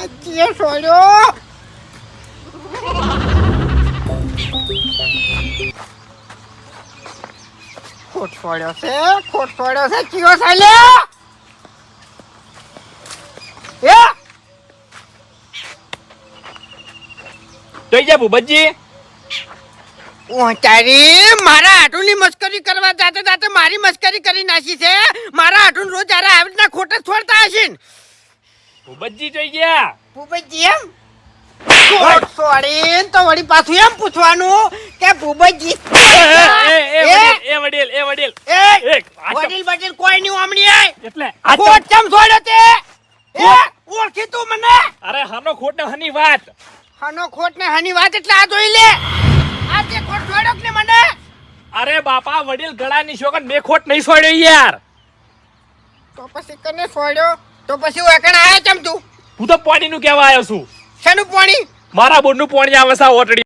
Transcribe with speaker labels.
Speaker 1: ચીએ છોડ્યો ખોટ છોડ્યો છે ચીયો ચાલ્યો એ
Speaker 2: જોઈ જા ભૂપતજી
Speaker 1: ઓ તારી મારા આટુની મસ્કરી કરવા જાતે જાતે મારી મસ્કરી કરી નાખી છે મારા આટુન રોજ આરે આવી રીતના ખોટ જ છોડતા હશે ને
Speaker 2: ભૂપતજી જોઈ ગયા
Speaker 1: ભૂપતજી એમ ખોટ છોડીને તો વળી પાછું એમ પૂછવાનું કે ભૂપતજી
Speaker 2: એ વડીલ
Speaker 1: એ
Speaker 2: એક
Speaker 1: વડીલ બડીલ કોઈ નહીં આમણી આય
Speaker 2: એટલે
Speaker 1: ખોટ કેમ છોડ્યો તે એ ઓળખી તું મને
Speaker 2: અરે હાનો ખોટ ને હની વાત
Speaker 1: હનો ખોટ ને હની વાત એટલે આ જોઈ લે આ તે ખોટ છોડ્યો કે મને
Speaker 2: અરે બાપા વડીલ ગળાની શોકન મેં ખોટ નહીં છોડ્યો યાર
Speaker 1: તો પછી કને છોડ્યો તો પછી ઓકણ આયો ચમ તું
Speaker 2: હું તો પાણીનું કહેવા આવ્યો છું
Speaker 1: શેનું પાણી
Speaker 2: મારા બોરનું પાણી આવે છે ઓટડી